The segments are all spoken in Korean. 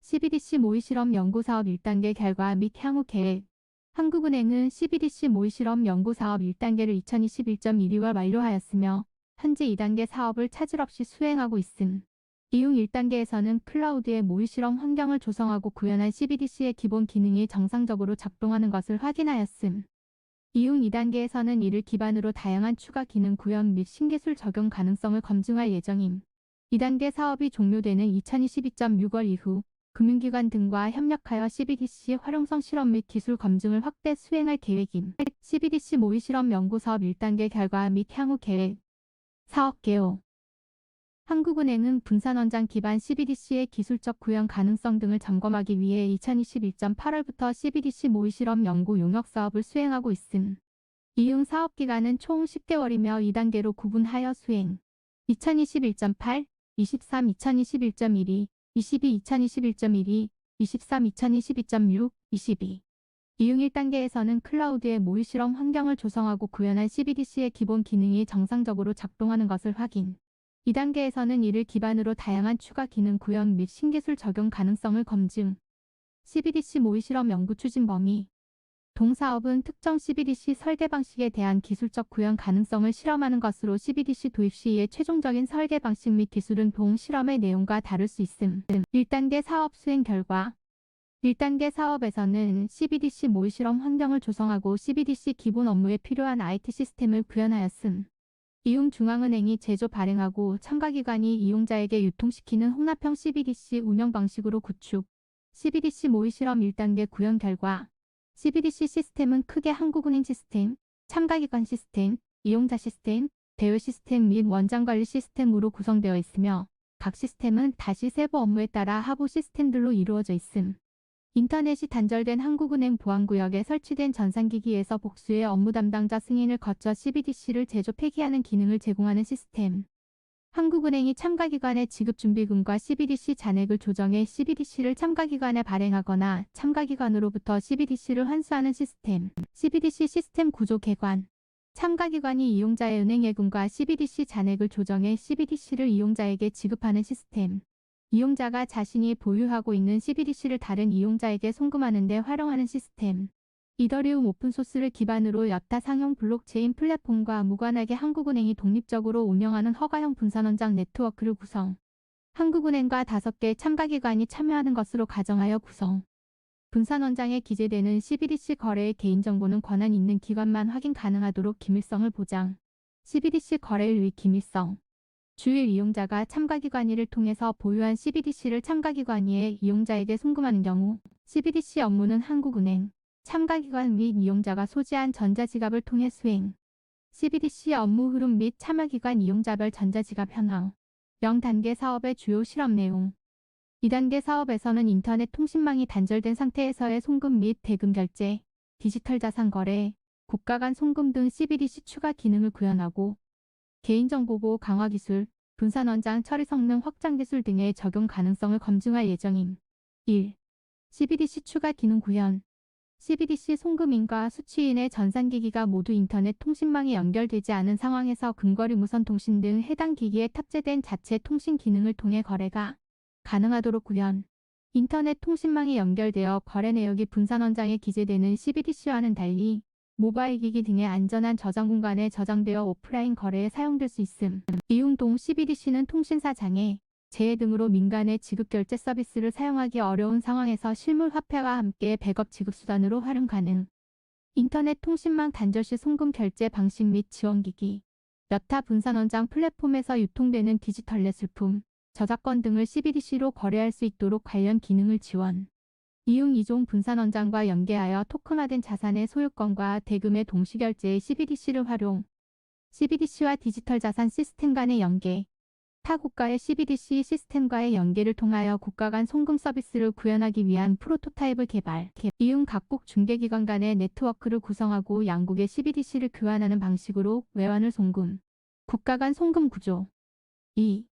CBDC 모의실험 연구사업 1단계 결과 및 향후 계획. 한국은행은 CBDC 모의실험 연구사업 1단계를 2021년 1월 완료하였으며 현재 2단계 사업을 차질 없이 수행하고 있음. 이후 1단계에서는 클라우드의 모의실험 환경을 조성하고 구현한 CBDC의 기본 기능이 정상적으로 작동하는 것을 확인하였음. 이후 2단계에서는 이를 기반으로 다양한 추가 기능 구현 및 신기술 적용 가능성을 검증할 예정임. 2단계 사업이 종료되는 2022년 6월 이후 금융기관 등과 협력하여 CBDC 활용성 실험 및 기술 검증을 확대 수행할 계획임. CBDC 모의실험 연구사업 1단계 결과 및 향후 계획. 사업 개요. 한국은행은 분산원장 기반 CBDC의 기술적 구현 가능성 등을 점검하기 위해 2021년 8월부터 CBDC 모의실험 연구 용역 사업을 수행하고 있음. 이후 사업기간은 총 10개월이며 2단계로 구분하여 수행. 2021.8, 23, 2021.12, 22, 2021.12, 23, 2022.6, 22. 이후 1단계에서는 클라우드의 모의실험 환경을 조성하고 구현한 CBDC의 기본 기능이 정상적으로 작동하는 것을 확인. 2단계에서는 이를 기반으로 다양한 추가 기능 구현 및 신기술 적용 가능성을 검증. CBDC 모의실험 연구 추진 범위. 동사업은 특정 CBDC 설계 방식에 대한 기술적 구현 가능성을 실험하는 것으로 CBDC 도입 시의 최종적인 설계 방식 및 기술은 동 실험의 내용과 다를 수 있음. 1단계 사업 수행 결과. 1단계 사업에서는 CBDC 모의실험 환경을 조성하고 CBDC 기본 업무에 필요한 IT 시스템을 구현하였음. 이후 중앙은행이 제조 발행하고 참가기관이 이용자에게 유통시키는 혼합형 CBDC 운영 방식으로 구축. CBDC 모의실험 1단계 구현 결과. CBDC 시스템은 크게 한국은행 시스템, 참가기관 시스템, 이용자 시스템, 대외 시스템 및 원장관리 시스템으로 구성되어 있으며 각 시스템은 다시 세부 업무에 따라 하부 시스템들로 이루어져 있음. 인터넷이 단절된 한국은행 보안구역에 설치된 전산기기에서 복수의 업무 담당자 승인을 거쳐 CBDC를 제조 폐기하는 기능을 제공하는 시스템. 한국은행이 참가기관의 지급준비금과 CBDC 잔액을 조정해 CBDC를 참가기관에 발행하거나 참가기관으로부터 CBDC를 환수하는 시스템. CBDC 시스템 구조 개관. 참가기관이 이용자의 은행예금과 CBDC 잔액을 조정해 CBDC를 이용자에게 지급하는 시스템. 이용자가 자신이 보유하고 있는 CBDC를 다른 이용자에게 송금하는 데 활용하는 시스템. 이더리움 오픈소스를 기반으로 여타 상용 블록체인 플랫폼과 무관하게 한국은행이 독립적으로 운영하는 허가형 분산원장 네트워크를 구성. 한국은행과 5개 참가기관이 참여하는 것으로 가정하여 구성. 분산원장에 기재되는 CBDC 거래의 개인정보는 권한 있는 기관만 확인 가능하도록 기밀성을 보장. CBDC 거래의 기밀성. 주요 이용자가 참가기관이를 통해서 보유한 CBDC를 참가기관이의 이용자에게 송금하는 경우 CBDC 업무는 한국은행, 참가기관 및 이용자가 소지한 전자지갑을 통해 수행. CBDC 업무 흐름 및 참여기관 이용자별 전자지갑 현황. 0단계 사업의 주요 실험 내용. 2단계 사업에서는 인터넷 통신망이 단절된 상태에서의 송금 및 대금 결제, 디지털 자산 거래, 국가 간 송금 등 CBDC 추가 기능을 구현하고 개인정보보호 강화 기술, 분산원장 처리 성능 확장 기술 등의 적용 가능성을 검증할 예정임. 1. CBDC 추가 기능 구현. CBDC 송금인과 수취인의 전산기기가 모두 인터넷 통신망에 연결되지 않은 상황에서 근거리 무선 통신 등 해당 기기에 탑재된 자체 통신 기능을 통해 거래가 가능하도록 구현. 인터넷 통신망에 연결되어 거래 내역이 분산원장에 기재되는 CBDC와는 달리 모바일 기기 등의 안전한 저장 공간에 저장되어 오프라인 거래에 사용될 수 있음. 이용동 CBDC는 통신사 장애, 재해 등으로 민간의 지급 결제 서비스를 사용하기 어려운 상황에서 실물 화폐와 함께 백업 지급 수단으로 활용 가능. 인터넷 통신망 단절 시 송금 결제 방식 및 지원기기. 여타 분산원장 플랫폼에서 유통되는 디지털 예술품, 저작권 등을 CBDC로 거래할 수 있도록 관련 기능을 지원. 이후 이종 분산원장과 연계하여 토큰화된 자산의 소유권과 대금의 동시결제에 CBDC를 활용. CBDC와 디지털 자산 시스템 간의 연계. 타 국가의 CBDC 시스템과의 연계를 통하여 국가 간 송금 서비스를 구현하기 위한 프로토타입을 개발. 이후 각국 중개기관 간의 네트워크를 구성하고 양국의 CBDC를 교환하는 방식으로 외환을 송금. 국가 간 송금 구조. 2.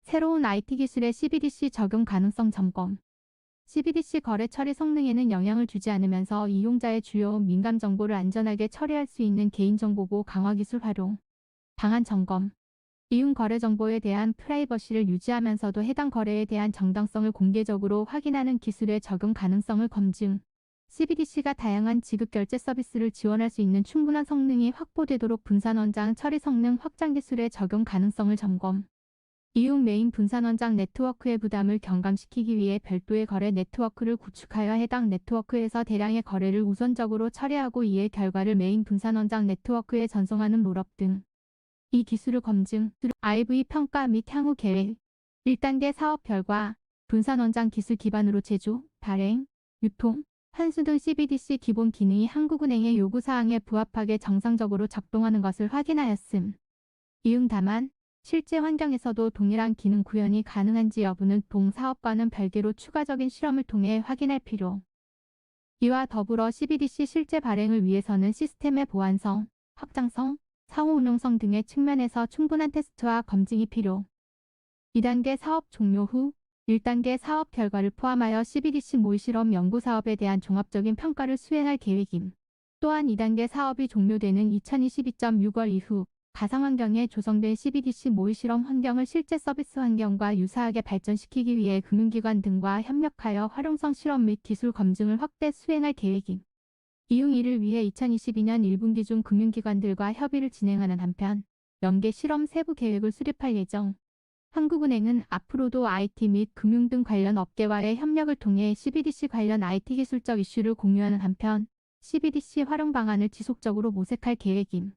새로운 IT 기술의 CBDC 적용 가능성 점검. CBDC 거래 처리 성능에는 영향을 주지 않으면서 이용자의 주요 민감 정보를 안전하게 처리할 수 있는 개인정보보호 강화 기술 활용. 방안 점검. 이윤 거래 정보에 대한 프라이버시를 유지하면서도 해당 거래에 대한 정당성을 공개적으로 확인하는 기술의 적용 가능성을 검증. CBDC가 다양한 지급 결제 서비스를 지원할 수 있는 충분한 성능이 확보되도록 분산원장 처리 성능 확장 기술의 적용 가능성을 점검. 이윤 메인 분산원장 네트워크의 부담을 경감시키기 위해 별도의 거래 네트워크를 구축하여 해당 네트워크에서 대량의 거래를 우선적으로 처리하고 이의 결과를 메인 분산원장 네트워크에 전송하는 롤업 등. 이 기술을 검증, IV 평가 및 향후 계획, 1단계 사업 결과, 분산원장 기술 기반으로 제조, 발행, 유통, 환수 등 CBDC 기본 기능이 한국은행의 요구사항에 부합하게 정상적으로 작동하는 것을 확인하였음. 이응 다만, 실제 환경에서도 동일한 기능 구현이 가능한지 여부는 동사업과는 별개로 추가적인 실험을 통해 확인할 필요. 이와 더불어 CBDC 실제 발행을 위해서는 시스템의 보안성, 확장성, 상호 운용성 등의 측면에서 충분한 테스트와 검증이 필요. 2단계 사업 종료 후 1단계 사업 결과를 포함하여 CBDC 모의 실험 연구 사업에 대한 종합적인 평가를 수행할 계획임. 또한 2단계 사업이 종료되는 2022.6월 이후 가상환경에 조성된 CBDC 모의 실험 환경을 실제 서비스 환경과 유사하게 발전시키기 위해 금융기관 등과 협력하여 활용성 실험 및 기술 검증을 확대 수행할 계획임. 이용 이를 위해 2022년 1분기 중 금융기관들과 협의를 진행하는 한편 연계 실험 세부 계획을 수립할 예정. 한국은행은 앞으로도 IT 및 금융 등 관련 업계와의 협력을 통해 CBDC 관련 IT 기술적 이슈를 공유하는 한편 CBDC 활용 방안을 지속적으로 모색할 계획임.